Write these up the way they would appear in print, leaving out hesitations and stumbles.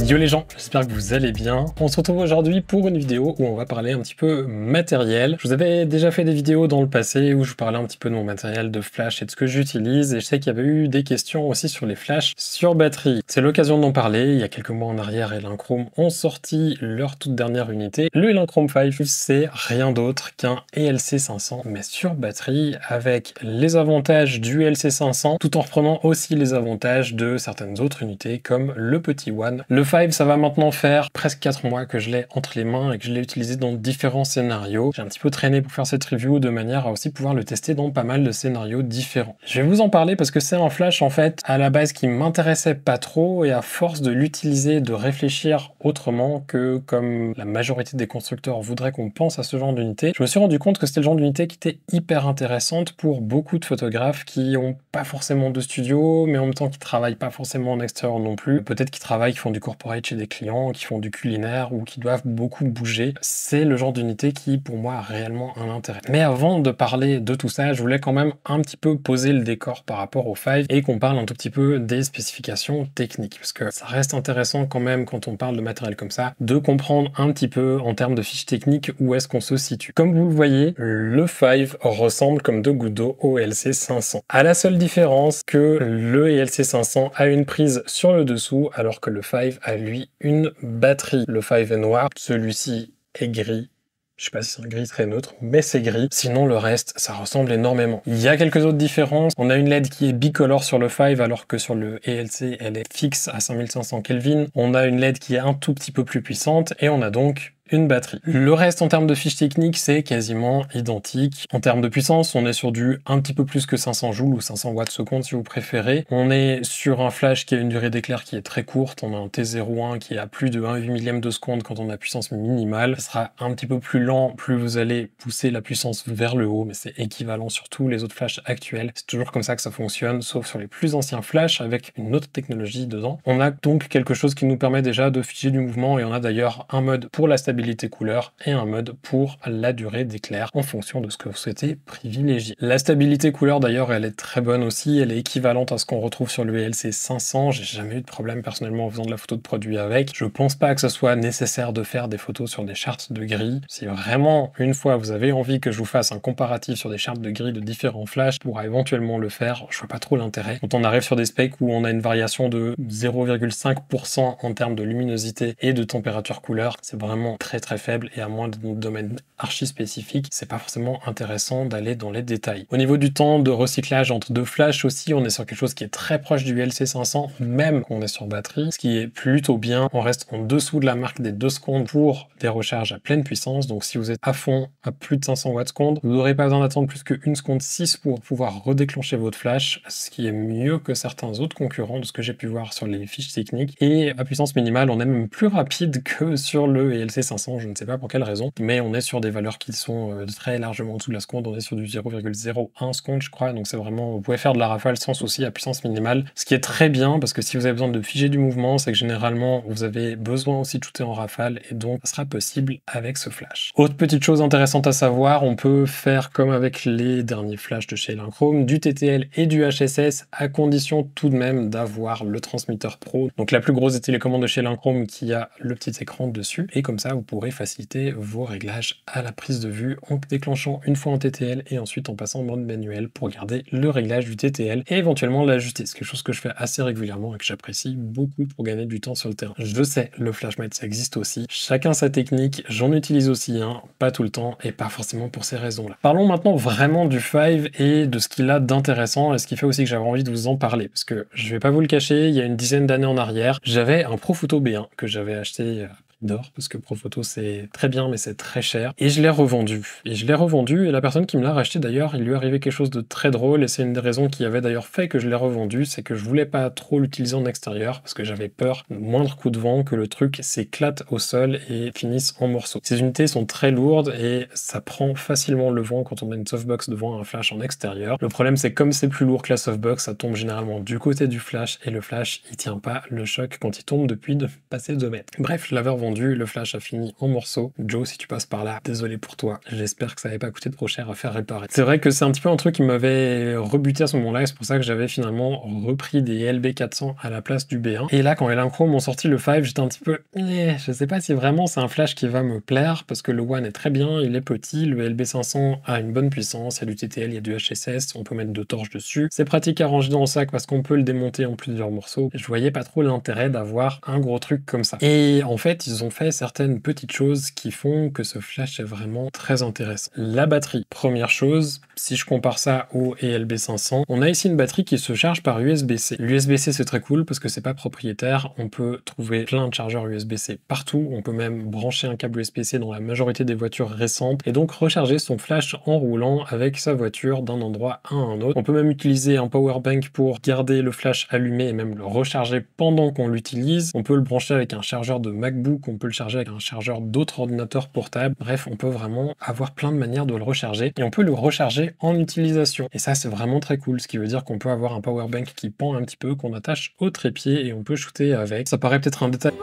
Yo les gens, j'espère que vous allez bien. On se retrouve aujourd'hui pour une vidéo où on va parler un petit peu matériel. Je vous avais déjà fait des vidéos dans le passé où je vous parlais un petit peu de mon matériel de flash et de ce que j'utilise, et je sais qu'il y avait eu des questions aussi sur les flashs sur batterie. C'est l'occasion d'en parler. Il y a quelques mois en arrière, Elinchrom ont sorti leur toute dernière unité. Le Elinchrom 5, c'est rien d'autre qu'un ELC 500 mais sur batterie, avec les avantages du ELC 500 tout en reprenant aussi les avantages de certaines autres unités comme le petit One. Le 5, ça va maintenant faire presque 4 mois que je l'ai entre les mains et que je l'ai utilisé dans différents scénarios. J'ai un petit peu traîné pour faire cette review de manière à aussi pouvoir le tester dans pas mal de scénarios différents. Je vais vous en parler parce que c'est un flash en fait à la base qui m'intéressait pas trop, et à force de l'utiliser, de réfléchir autrement que comme la majorité des constructeurs voudraient qu'on pense à ce genre d'unité, je me suis rendu compte que c'était le genre d'unité qui était hyper intéressante pour beaucoup de photographes qui ont pas forcément de studio, mais en même temps qui travaillent pas forcément en extérieur non plus. Peut-être qui travaillent, qui font du corporate chez des clients, qui font du culinaire ou qui doivent beaucoup bouger. C'est le genre d'unité qui, pour moi, a réellement un intérêt. Mais avant de parler de tout ça, je voulais quand même un petit peu poser le décor par rapport au 5 et qu'on parle un tout petit peu des spécifications techniques, parce que ça reste intéressant quand même quand on parle de matériel comme ça, de comprendre un petit peu en termes de fiches techniques où est-ce qu'on se situe. Comme vous le voyez, le 5 ressemble comme deux gouttes d'eau au ELC 500. À la seule différence que le ELC 500 a une prise sur le dessous, alors que le 5 a lui une batterie. Le 5 est noir, celui-ci est gris. Je sais pas si c'est un gris très neutre, mais c'est gris. Sinon, le reste, ça ressemble énormément. Il y a quelques autres différences. On a une LED qui est bicolore sur le 5, alors que sur le ELC, elle est fixe à 5500 Kelvin. On a une LED qui est un tout petit peu plus puissante, et on a donc une batterie. Le reste en termes de fiches techniques, c'est quasiment identique. En termes de puissance, on est sur du un petit peu plus que 500 joules ou 500 watts seconde si vous préférez. On est sur un flash qui a une durée d'éclair qui est très courte. On a un T01 qui est à plus de 1,8 millième de seconde quand on a puissance minimale. Ça sera un petit peu plus lent plus vous allez pousser la puissance vers le haut, mais c'est équivalent sur tous les autres flashs actuels. C'est toujours comme ça que ça fonctionne, sauf sur les plus anciens flashs avec une autre technologie dedans. On a donc quelque chose qui nous permet déjà de figer du mouvement, et on a d'ailleurs un mode pour la stabilité couleur et un mode pour la durée d'éclair en fonction de ce que vous souhaitez privilégier. La stabilité couleur d'ailleurs, elle est très bonne aussi, elle est équivalente à ce qu'on retrouve sur le ELC 500. J'ai jamais eu de problème personnellement en faisant de la photo de produit avec. Je pense pas que ce soit nécessaire de faire des photos sur des charts de gris. Si vraiment une fois vous avez envie que je vous fasse un comparatif sur des charts de gris de différents flashs, pour éventuellement le faire, je vois pas trop l'intérêt. Quand on arrive sur des specs où on a une variation de 0,5% en termes de luminosité et de température couleur, c'est vraiment très faible, et à moins de domaine archi spécifique, c'est pas forcément intéressant d'aller dans les détails. Au niveau du temps de recyclage entre deux flashs aussi, on est sur quelque chose qui est très proche du LC 500, même quand on est sur batterie, ce qui est plutôt bien. On reste en dessous de la marque des 2 secondes pour des recharges à pleine puissance, donc si vous êtes à fond à plus de 500 watts seconde, vous n'aurez pas besoin d'attendre plus que 1 seconde 6 pour pouvoir redéclencher votre flash, ce qui est mieux que certains autres concurrents de ce que j'ai pu voir sur les fiches techniques. Et à puissance minimale, on est même plus rapide que sur le ELC 500. Je ne sais pas pour quelle raison, mais on est sur des valeurs qui sont très largement en dessous de la seconde. On est sur du 0,01 seconde, je crois, donc c'est vraiment, vous pouvez faire de la rafale sans souci à puissance minimale, ce qui est très bien, parce que si vous avez besoin de figer du mouvement, c'est que généralement vous avez besoin aussi de shooter en rafale, et donc ça sera possible avec ce flash. Autre petite chose intéressante à savoir, on peut faire comme avec les derniers flashs de chez Elinchrom, du TTL et du HSS, à condition tout de même d'avoir le transmetteur pro, donc la plus grosse des télécommandes de chez Elinchrom qui a le petit écran dessus, et comme ça vous pourrez faciliter vos réglages à la prise de vue en déclenchant une fois en TTL et ensuite en passant en mode manuel pour garder le réglage du TTL et éventuellement l'ajuster. C'est quelque chose que je fais assez régulièrement et que j'apprécie beaucoup pour gagner du temps sur le terrain. Je sais, le flash mode ça existe aussi. Chacun sa technique, j'en utilise aussi un, pas tout le temps et pas forcément pour ces raisons-là. Parlons maintenant vraiment du 5 et de ce qu'il a d'intéressant, et ce qui fait aussi que j'avais envie de vous en parler, parce que je vais pas vous le cacher, il y a une dizaine d'années en arrière, j'avais un Profoto B1 que j'avais acheté d'or, parce que Profoto c'est très bien mais c'est très cher, et je l'ai revendu. Et la personne qui me l'a racheté d'ailleurs, il lui est arrivé quelque chose de très drôle, et c'est une des raisons qui avait d'ailleurs fait que je l'ai revendu, c'est que je voulais pas trop l'utiliser en extérieur, parce que j'avais peur, le moindre coup de vent, que le truc s'éclate au sol et finisse en morceaux. Ces unités sont très lourdes et ça prend facilement le vent quand on a une softbox devant un flash en extérieur. Le problème c'est que comme c'est plus lourd que la softbox, ça tombe généralement du côté du flash, et le flash il tient pas le choc quand il tombe depuis de passer 2 mètres. Bref, je l'avais revendu vendu, le flash a fini en morceaux. Joe, si tu passes par là, désolé pour toi, j'espère que ça n'avait pas coûté trop cher à faire réparer. C'est vrai que c'est un petit peu un truc qui m'avait rebuté à ce moment-là, et c'est pour ça que j'avais finalement repris des LB400 à la place du B1. Et là, quand Elinchrom ont sorti le 5, j'étais un petit peu, je sais pas si vraiment c'est un flash qui va me plaire, parce que le One est très bien, il est petit, le LB500 a une bonne puissance, il y a du TTL, il y a du HSS, on peut mettre 2 torches dessus. C'est pratique à ranger dans le sac parce qu'on peut le démonter en plusieurs morceaux. Je voyais pas trop l'intérêt d'avoir un gros truc comme ça. Et en fait, ils ont fait certaines petites choses qui font que ce flash est vraiment très intéressant. La batterie, première chose, si je compare ça au ELB500, on a ici une batterie qui se charge par USB-C. L'USB-C c'est très cool parce que c'est pas propriétaire, on peut trouver plein de chargeurs USB-C partout, on peut même brancher un câble USB-C dans la majorité des voitures récentes et donc recharger son flash en roulant avec sa voiture d'un endroit à un autre. On peut même utiliser un power bank pour garder le flash allumé et même le recharger pendant qu'on l'utilise. On peut le brancher avec un chargeur de MacBook, on peut le charger avec un chargeur d'autres ordinateurs portables. Bref, on peut vraiment avoir plein de manières de le recharger et on peut le recharger en utilisation. Et ça, c'est vraiment très cool, ce qui veut dire qu'on peut avoir un power bank qui pend un petit peu, qu'on attache au trépied et on peut shooter avec. Ça paraît peut-être un détail.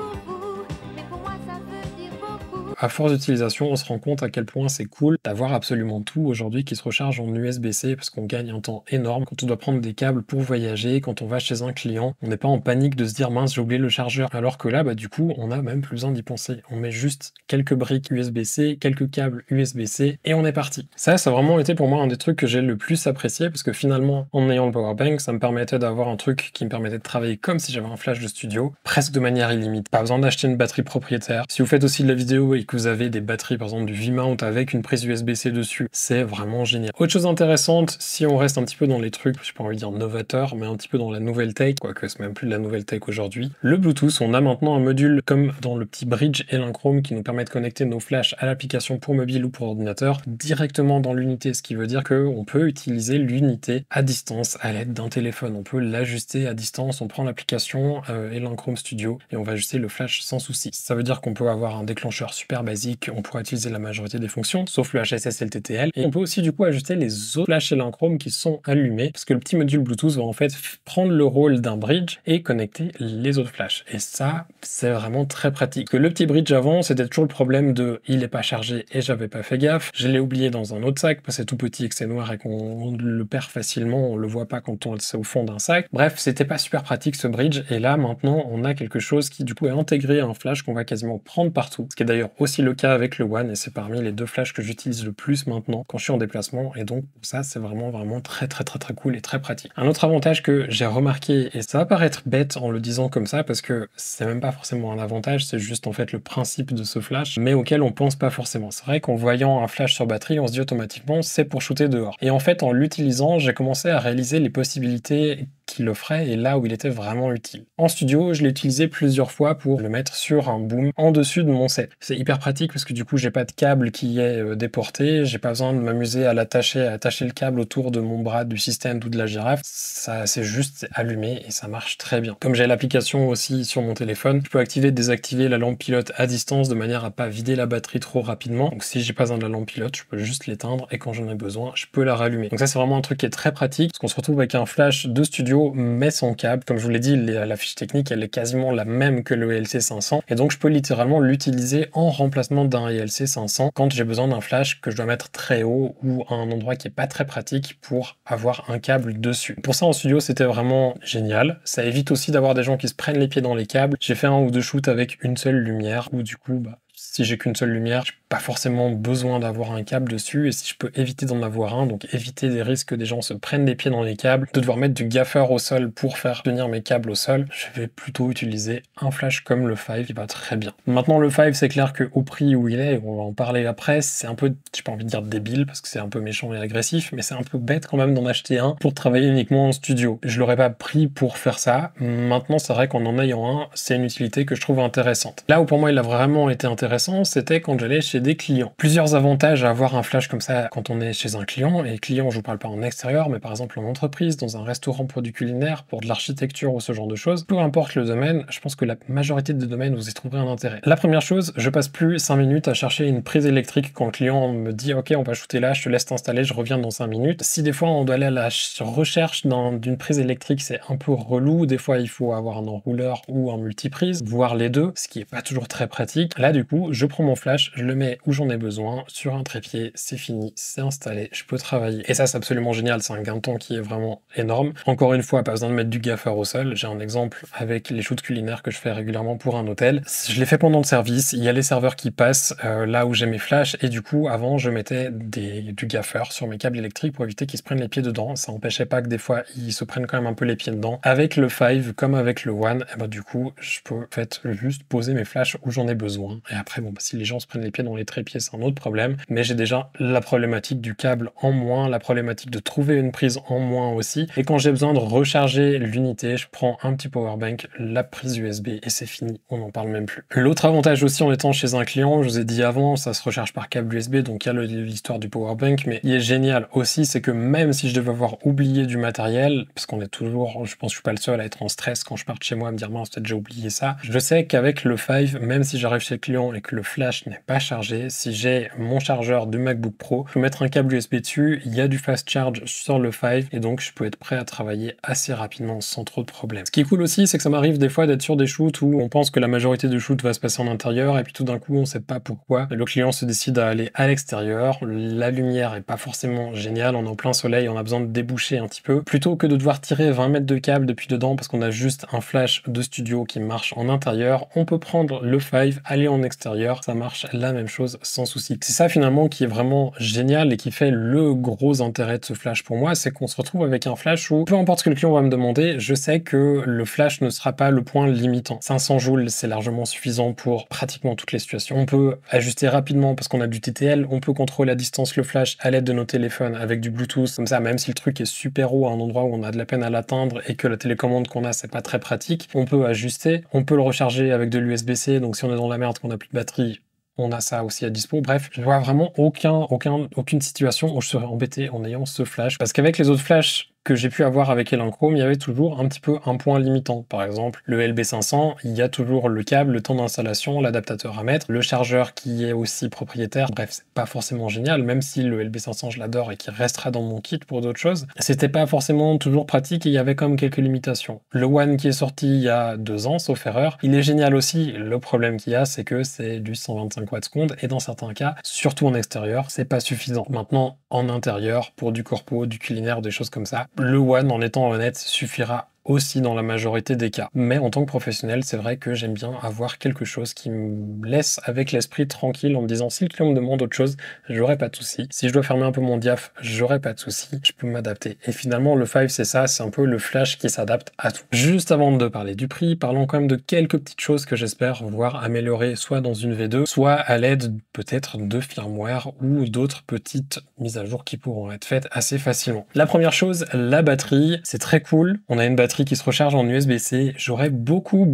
À force d'utilisation, on se rend compte à quel point c'est cool d'avoir absolument tout aujourd'hui qui se recharge en USB-C parce qu'on gagne un temps énorme quand on doit prendre des câbles pour voyager, quand on va chez un client. On n'est pas en panique de se dire mince, j'ai oublié le chargeur. Alors que là, bah, du coup, on a même plus besoin d'y penser. On met juste quelques briques USB-C, quelques câbles USB-C et on est parti. Ça a vraiment été pour moi un des trucs que j'ai le plus apprécié parce que finalement, en ayant le powerbank, ça me permettait d'avoir un truc qui me permettait de travailler comme si j'avais un flash de studio, presque de manière illimitée. Pas besoin d'acheter une batterie propriétaire. Si vous faites aussi de la vidéo et que vous avez des batteries, par exemple du V-mount avec une prise USB-C dessus, c'est vraiment génial. Autre chose intéressante, si on reste un petit peu dans les trucs, je n'ai pas envie de dire novateur, mais un petit peu dans la nouvelle tech, quoique c'est même plus de la nouvelle tech aujourd'hui, le Bluetooth, on a maintenant un module comme dans le petit bridge Elinchrom qui nous permet de connecter nos flashs à l'application pour mobile ou pour ordinateur directement dans l'unité, ce qui veut dire qu'on peut utiliser l'unité à distance à l'aide d'un téléphone. On peut l'ajuster à distance, on prend l'application Elinchrom Studio et on va ajuster le flash sans souci. Ça veut dire qu'on peut avoir un déclencheur super basique, on pourra utiliser la majorité des fonctions, sauf le HSS et le TTL. Et on peut aussi du coup ajuster les autres flashs Elinchrom qui sont allumés, parce que le petit module Bluetooth va en fait prendre le rôle d'un bridge et connecter les autres flashs. Et ça, c'est vraiment très pratique. Parce que le petit bridge avant, c'était toujours le problème de il est pas chargé et j'avais pas fait gaffe. Je l'ai oublié dans un autre sac parce que c'est tout petit et que c'est noir et qu'on le perd facilement, on le voit pas quand c'est au fond d'un sac. Bref, c'était pas super pratique ce bridge. Et là, maintenant, on a quelque chose qui du coup est intégré à un flash qu'on va quasiment prendre partout. Ce qui est d'ailleurs aussi le cas avec le One et c'est parmi les deux flashs que j'utilise le plus maintenant quand je suis en déplacement et donc ça c'est vraiment très cool et très pratique. Un autre avantage que j'ai remarqué, et ça va paraître bête en le disant comme ça parce que c'est même pas forcément un avantage, c'est juste en fait le principe de ce flash mais auquel on pense pas forcément. C'est vrai qu'en voyant un flash sur batterie on se dit automatiquement c'est pour shooter dehors et en fait en l'utilisant j'ai commencé à réaliser les possibilités qu'il offrait et là où il était vraiment utile. En studio, je l'ai utilisé plusieurs fois pour le mettre sur un boom en dessus de mon set. C'est hyper pratique parce que du coup, j'ai pas de câble qui est déporté, j'ai pas besoin de m'amuser à l'attacher, à attacher le câble autour de mon bras du système ou de la girafe. Ça, c'est juste allumé et ça marche très bien. Comme j'ai l'application aussi sur mon téléphone, je peux activer et désactiver la lampe pilote à distance de manière à pas vider la batterie trop rapidement. Donc si j'ai pas besoin de la lampe pilote, je peux juste l'éteindre et quand j'en ai besoin, je peux la rallumer. Donc ça, c'est vraiment un truc qui est très pratique parce qu'on se retrouve avec un flash de studio mais sans câble. Comme je vous l'ai dit, la fiche technique, elle est quasiment la même que le ELC 500 et donc je peux littéralement l'utiliser en remplacement d'un ELC 500 quand j'ai besoin d'un flash que je dois mettre très haut ou à un endroit qui est pas très pratique pour avoir un câble dessus. Pour ça en studio, c'était vraiment génial. Ça évite aussi d'avoir des gens qui se prennent les pieds dans les câbles. J'ai fait un ou deux shoots avec une seule lumière où du coup, si j'ai qu'une seule lumière, j'ai pas forcément besoin d'avoir un câble dessus et si je peux éviter d'en avoir un, donc éviter des risques que des gens se prennent les pieds dans les câbles, de devoir mettre du gaffer au sol pour faire tenir mes câbles au sol, je vais plutôt utiliser un flash comme le 5 qui va très bien. Maintenant le 5, c'est clair qu'au prix où il est, on va en parler après, c'est un peu, j'ai pas envie de dire débile parce que c'est un peu méchant et agressif, mais c'est un peu bête quand même d'en acheter un pour travailler uniquement en studio. Je l'aurais pas pris pour faire ça. Maintenant c'est vrai qu'en ayant un, c'est une utilité que je trouve intéressante. Là où pour moi il a vraiment été intéressant, c'était quand j'allais chez des clients. Plusieurs avantages à avoir un flash comme ça quand on est chez un client, et client je vous parle pas en extérieur, mais par exemple en entreprise, dans un restaurant produit culinaire, pour de l'architecture ou ce genre de choses. Peu importe le domaine, je pense que la majorité des domaines vous y trouverez un intérêt. La première chose, je passe plus 5 minutes à chercher une prise électrique quand le client me dit ok on va shooter là, je te laisse t'installer, je reviens dans 5 minutes. Si des fois on doit aller à la recherche d'une prise électrique, c'est un peu relou, des fois il faut avoir un enrouleur ou un multiprise, voire les deux, ce qui est pas toujours très pratique. Là du coup, je prends mon flash, je le mets où j'en ai besoin, sur un trépied, c'est fini, c'est installé, je peux travailler. Et ça c'est absolument génial, c'est un gain de temps qui est vraiment énorme. Encore une fois, pas besoin de mettre du gaffeur au sol, j'ai un exemple avec les shoots culinaires que je fais régulièrement pour un hôtel. Je l'ai fait pendant le service, il y a les serveurs qui passent là où j'ai mes flashs, et du coup avant je mettais du gaffeur sur mes câbles électriques pour éviter qu'ils se prennent les pieds dedans. Ça empêchait pas que des fois ils se prennent quand même un peu les pieds dedans. Avec le 5 comme avec le One, et ben du coup je peux en fait juste poser mes flashs où j'en ai besoin. Et après bon, si les gens se prennent les pieds dans les trépieds c'est un autre problème, mais j'ai déjà la problématique du câble en moins, la problématique de trouver une prise en moins aussi, et quand j'ai besoin de recharger l'unité, je prends un petit powerbank, la prise USB et c'est fini, on n'en parle même plus. L'autre avantage aussi en étant chez un client, je vous ai dit avant, ça se recharge par câble USB, donc il y a l'histoire du powerbank, mais il est génial aussi, c'est que même si je devais avoir oublié du matériel, parce qu'on est toujours, je pense que je suis pas le seul à être en stress quand je pars de chez moi à me dire mince peut-être j'ai oublié ça, je sais qu'avec le 5, même si j'arrive chez le client et que le flash n'est pas chargé, si j'ai mon chargeur du MacBook Pro, je peux mettre un câble USB dessus, il y a du fast charge sur le 5 et donc je peux être prêt à travailler assez rapidement sans trop de problèmes. Ce qui est cool aussi, c'est que ça m'arrive des fois d'être sur des shoots où on pense que la majorité du shoot va se passer en intérieur et puis tout d'un coup on sait pas pourquoi. Le client se décide à aller à l'extérieur, la lumière est pas forcément géniale, on est en plein soleil, on a besoin de déboucher un petit peu. Plutôt que de devoir tirer 20 mètres de câble depuis dedans parce qu'on a juste un flash de studio qui marche en intérieur, on peut prendre le 5, aller en extérieur, ça marche la même chose sans souci. C'est ça finalement qui est vraiment génial et qui fait le gros intérêt de ce flash pour moi, c'est qu'on se retrouve avec un flash où peu importe ce que le client va me demander, je sais que le flash ne sera pas le point limitant. 500 joules, c'est largement suffisant pour pratiquement toutes les situations. On peut ajuster rapidement parce qu'on a du TTL, on peut contrôler à distance le flash à l'aide de nos téléphones avec du Bluetooth, comme ça même si le truc est super haut à un endroit où on a de la peine à l'atteindre et que la télécommande qu'on a c'est pas très pratique, on peut ajuster, on peut le recharger avec de l'USB-C, donc si on est dans la merde, qu'on a plus de batterie, on a ça aussi à dispo. Bref, je vois vraiment aucune situation où je serais embêté en ayant ce flash. Parce qu'avec les autres flashs que j'ai pu avoir avec Elinchrom, il y avait toujours un petit peu un point limitant. Par exemple, le LB500, il y a toujours le câble, le temps d'installation, l'adaptateur à mettre, le chargeur qui est aussi propriétaire. Bref, c'est pas forcément génial, même si le LB500 je l'adore et qui restera dans mon kit pour d'autres choses. C'était pas forcément toujours pratique et il y avait quand même quelques limitations. Le One qui est sorti il y a 2 ans, sauf erreur, il est génial aussi. Le problème qu'il y a, c'est que c'est du 125 watts seconde et dans certains cas, surtout en extérieur, c'est pas suffisant. Maintenant, en intérieur, pour du corpo, du culinaire, des choses comme ça, le One, en étant honnête, suffira aussi dans la majorité des cas. Mais en tant que professionnel, c'est vrai que j'aime bien avoir quelque chose qui me laisse avec l'esprit tranquille en me disant si le client me demande autre chose, j'aurai pas de souci. Si je dois fermer un peu mon diaph, j'aurai pas de souci, je peux m'adapter. Et finalement, le 5, c'est ça, c'est un peu le flash qui s'adapte à tout. Juste avant de parler du prix, parlons quand même de quelques petites choses que j'espère voir améliorer soit dans une V2, soit à l'aide peut-être de firmware ou d'autres petites mises à jour qui pourront être faites assez facilement. La première chose, la batterie, c'est très cool. On a une batterie qui se recharge en USB-C. J'aurais beaucoup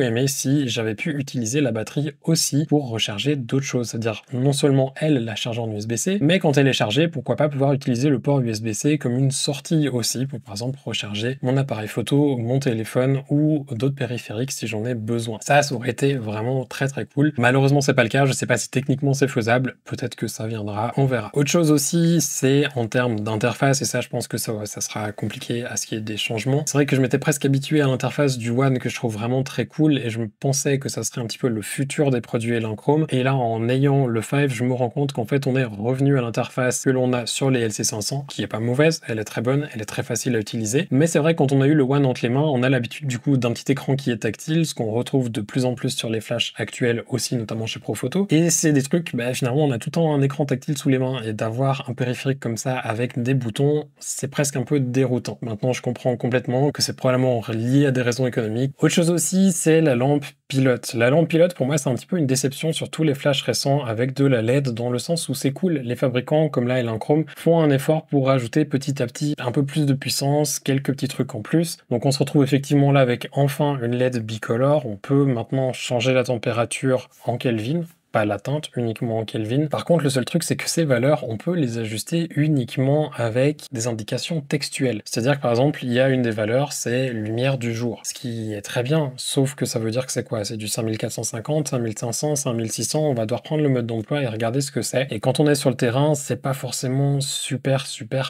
aimé si j'avais pu utiliser la batterie aussi pour recharger d'autres choses. C'est-à-dire non seulement elle la charge en USB-C, mais quand elle est chargée, pourquoi pas pouvoir utiliser le port USB-C comme une sortie aussi pour par exemple recharger mon appareil photo, mon téléphone ou d'autres périphériques si j'en ai besoin. Ça aurait été vraiment très cool. Malheureusement, c'est pas le cas. Je sais pas si techniquement c'est faisable. Peut-être que ça viendra. On verra. Autre chose aussi, c'est en termes d'interface et ça, je pense que ça sera compliqué à ce qu'il y ait des changements. C'est vrai que je m'étais presque habitué à l'interface du One que je trouve vraiment très cool et je me pensais que ça serait un petit peu le futur des produits Elinchrom. Et là, en ayant le 5, je me rends compte qu'en fait, on est revenu à l'interface que l'on a sur les LC500, qui est pas mauvaise, elle est très bonne, elle est très facile à utiliser. Mais c'est vrai, quand on a eu le One entre les mains, on a l'habitude du coup d'un petit écran qui est tactile, ce qu'on retrouve de plus en plus sur les flashs actuels aussi, notamment chez Profoto. Et c'est des trucs, finalement, on a tout le temps un écran tactile sous les mains et d'avoir un périphérique comme ça avec des boutons, c'est presque un peu déroutant. Maintenant, je comprends complètement que c'est probablement lié à des raisons économiques. Autre chose aussi, c'est la lampe pilote. La lampe pilote, pour moi, c'est un petit peu une déception sur tous les flashs récents avec de la LED, dans le sens où c'est cool. Les fabricants, comme là Elinchrom, font un effort pour rajouter petit à petit un peu plus de puissance, quelques petits trucs en plus. Donc on se retrouve effectivement là avec enfin une LED bicolore. On peut maintenant changer la température en Kelvin. pas la teinte, uniquement en Kelvin. Par contre, le seul truc, c'est que ces valeurs, on peut les ajuster uniquement avec des indications textuelles. C'est-à-dire que par exemple, il y a une des valeurs, c'est lumière du jour, ce qui est très bien, sauf que ça veut dire que c'est quoi? C'est du 5450, 5500, 5600, on va devoir prendre le mode d'emploi et regarder ce que c'est. Et quand on est sur le terrain, c'est pas forcément super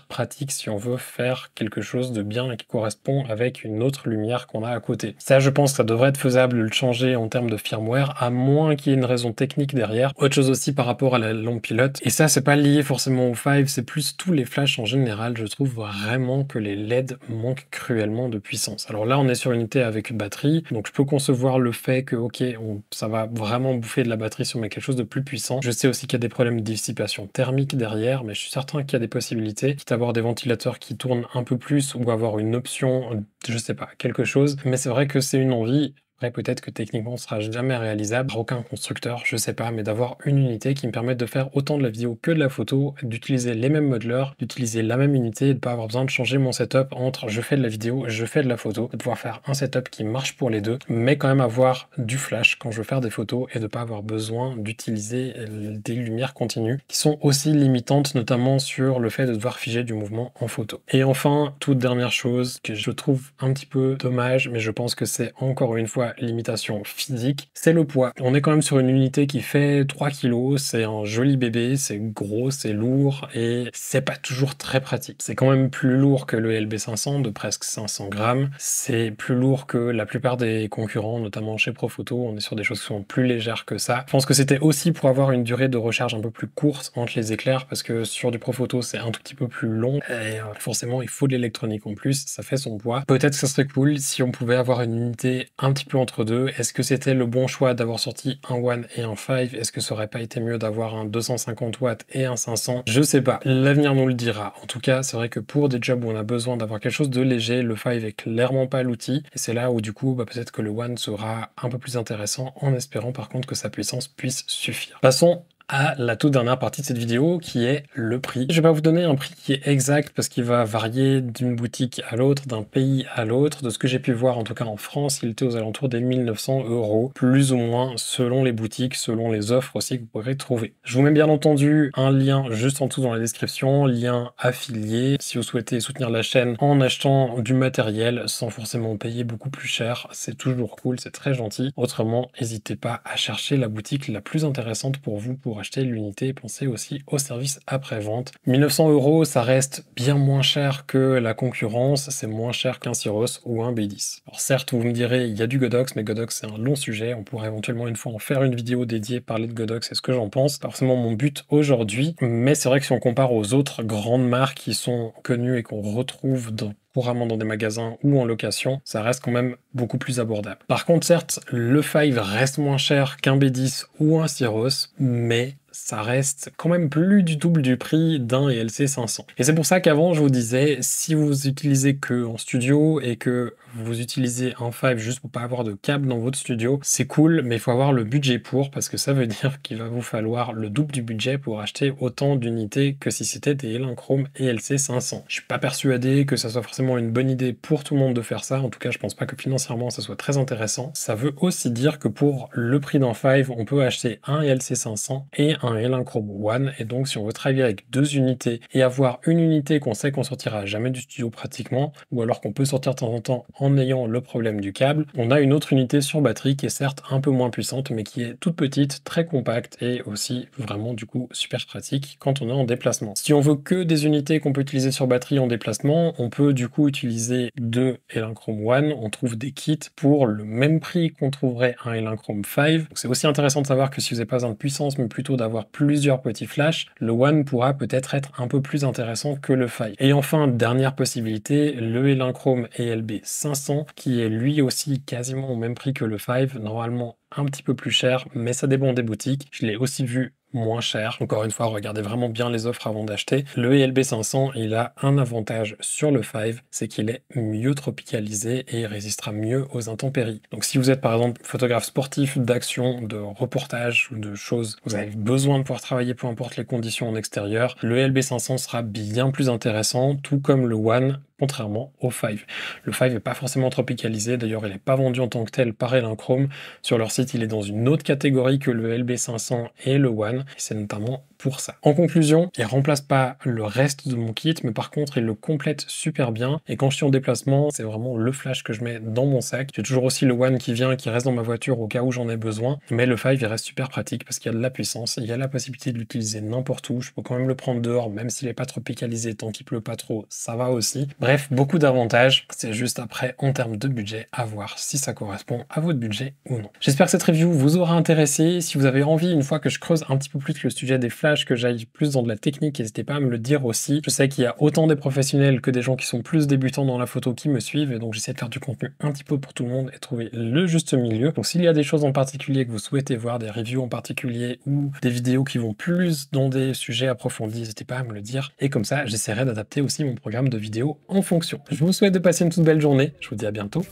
pratique si on veut faire quelque chose de bien et qui correspond avec une autre lumière qu'on a à côté. Ça, je pense que ça devrait être faisable de le changer en termes de firmware, à moins qu'il y ait une raison technique derrière. Autre chose aussi par rapport à la lampe pilote, et ça, c'est pas lié forcément au Five, c'est plus tous les flashs en général. Je trouve vraiment que les LED manquent cruellement de puissance. Alors là, on est sur une unité avec une batterie, donc je peux concevoir le fait que, ok, ça va vraiment bouffer de la batterie si on met quelque chose de plus puissant. Je sais aussi qu'il y a des problèmes de dissipation thermique derrière, mais je suis certain qu'il y a des possibilités, quitte à avoir des ventilateurs qui tournent un peu plus ou avoir une option, je sais pas, quelque chose. Mais c'est vrai que c'est une envie. Après, peut-être que techniquement, ce sera jamais réalisable par aucun constructeur, je sais pas, mais d'avoir une unité qui me permette de faire autant de la vidéo que de la photo, d'utiliser les mêmes modelers, d'utiliser la même unité et de pas avoir besoin de changer mon setup entre je fais de la vidéo, je fais de la photo, de pouvoir faire un setup qui marche pour les deux, mais quand même avoir du flash quand je veux faire des photos et de pas avoir besoin d'utiliser des lumières continues qui sont aussi limitantes, notamment sur le fait de devoir figer du mouvement en photo. Et enfin, toute dernière chose que je trouve un petit peu dommage, mais je pense que c'est encore une fois limitation physique, c'est le poids. On est quand même sur une unité qui fait 3 kg, c'est un joli bébé, c'est gros, c'est lourd et c'est pas toujours très pratique. C'est quand même plus lourd que le LB500 de presque 500 grammes, c'est plus lourd que la plupart des concurrents, notamment chez Profoto, on est sur des choses qui sont plus légères que ça. Je pense que c'était aussi pour avoir une durée de recharge un peu plus courte entre les éclairs, parce que sur du Profoto c'est un tout petit peu plus long et forcément il faut de l'électronique en plus, ça fait son poids. Peut-être que ça serait cool si on pouvait avoir une unité un petit peu entre deux. Est-ce que c'était le bon choix d'avoir sorti un One et un Five? Est-ce que ça aurait pas été mieux d'avoir un 250 watts et un 500? Je sais pas, l'avenir nous le dira. En tout cas, c'est vrai que pour des jobs où on a besoin d'avoir quelque chose de léger, le Five est clairement pas l'outil, et c'est là où du coup, peut-être que le One sera un peu plus intéressant, en espérant par contre que sa puissance puisse suffire. Passons à la toute dernière partie de cette vidéo qui est le prix. Je vais pas vous donner un prix qui est exact parce qu'il va varier d'une boutique à l'autre, d'un pays à l'autre. De ce que j'ai pu voir, en tout cas en France, il était aux alentours des 1900 €, plus ou moins selon les boutiques, selon les offres aussi que vous pourrez trouver. Je vous mets bien entendu un lien juste en dessous dans la description, lien affilié, si vous souhaitez soutenir la chaîne en achetant du matériel sans forcément payer beaucoup plus cher. C'est toujours cool, c'est très gentil. Autrement, n'hésitez pas à chercher la boutique la plus intéressante pour vous pour acheter l'unité. Pensez aussi au service après-vente. 1900 €, ça reste bien moins cher que la concurrence, c'est moins cher qu'un Syros ou un B10. Alors certes, vous me direz, il y a du Godox, mais Godox c'est un long sujet, on pourrait éventuellement une fois en faire une vidéo dédiée, parler de Godox et ce que j'en pense. C'est pas forcément mon but aujourd'hui, mais c'est vrai que si on compare aux autres grandes marques qui sont connues et qu'on retrouve couramment dans des magasins ou en location, ça reste quand même beaucoup plus abordable. Par contre, certes, le Five reste moins cher qu'un B10 ou un Syros, mais ça reste quand même plus du double du prix d'un ELC 500. Et c'est pour ça qu'avant, je vous disais, si vous utilisez que en studio et que vous utilisez un Five juste pour pas avoir de câble dans votre studio, c'est cool, mais il faut avoir le budget pour, parce que ça veut dire qu'il va vous falloir le double du budget pour acheter autant d'unités que si c'était des Elinchrom ELC 500. Je suis pas persuadé que ça soit forcément une bonne idée pour tout le monde de faire ça, en tout cas je pense pas que financièrement ça soit très intéressant. Ça veut aussi dire que pour le prix d'un Five, on peut acheter un ELC 500 et un Elinchrom One, et donc si on veut travailler avec deux unités et avoir une unité qu'on sait qu'on sortira jamais du studio pratiquement, ou alors qu'on peut sortir de temps en temps en ayant le problème du câble, on a une autre unité sur batterie qui est certes un peu moins puissante, mais qui est toute petite, très compacte et aussi vraiment du coup super pratique quand on est en déplacement. Si on veut que des unités qu'on peut utiliser sur batterie en déplacement, on peut du coup utiliser deux Elinchrom One, on trouve des kits pour le même prix qu'on trouverait un Elinchrom 5. C'est aussi intéressant de savoir que si vous n'avez pas besoin de puissance, mais plutôt d'avoir plusieurs petits flashs, le One pourra peut-être être un peu plus intéressant que le 5. Et enfin, dernière possibilité, le Elinchrom ELB 500, qui est lui aussi quasiment au même prix que le 5, normalement un petit peu plus cher, mais ça dépend des boutiques. Je l'ai aussi vu moins cher. Encore une fois, regardez vraiment bien les offres avant d'acheter. Le ELB 500, il a un avantage sur le 5, c'est qu'il est mieux tropicalisé et il résistera mieux aux intempéries. Donc si vous êtes par exemple photographe sportif, d'action, de reportage ou de choses, vous avez besoin de pouvoir travailler peu importe les conditions en extérieur, le ELB 500 sera bien plus intéressant, tout comme le One, contrairement au 5. Le 5 n'est pas forcément tropicalisé, d'ailleurs il n'est pas vendu en tant que tel par Elinchrom. Sur leur site, il est dans une autre catégorie que le LB500 et le One, et c'est notamment pour ça. En conclusion, il remplace pas le reste de mon kit, mais par contre, il le complète super bien. Et quand je suis en déplacement, c'est vraiment le flash que je mets dans mon sac. J'ai toujours aussi le One qui vient, qui reste dans ma voiture au cas où j'en ai besoin. Mais le 5, il reste super pratique parce qu'il y a de la puissance, il y a la possibilité de l'utiliser n'importe où. Je peux quand même le prendre dehors, même s'il n'est pas tropicalisé, tant qu'il pleut pas trop, ça va aussi. Bref, beaucoup d'avantages. C'est juste après, en termes de budget, à voir si ça correspond à votre budget ou non. J'espère que cette review vous aura intéressé. Si vous avez envie, une fois que je creuse un petit peu plus le sujet des flashs, que j'aille plus dans de la technique, n'hésitez pas à me le dire aussi. Je sais qu'il y a autant des professionnels que des gens qui sont plus débutants dans la photo qui me suivent, et donc j'essaie de faire du contenu un petit peu pour tout le monde et trouver le juste milieu. Donc s'il y a des choses en particulier que vous souhaitez voir, des reviews en particulier, ou des vidéos qui vont plus dans des sujets approfondis, n'hésitez pas à me le dire. Et comme ça, j'essaierai d'adapter aussi mon programme de vidéos en fonction. Je vous souhaite de passer une toute belle journée. Je vous dis à bientôt.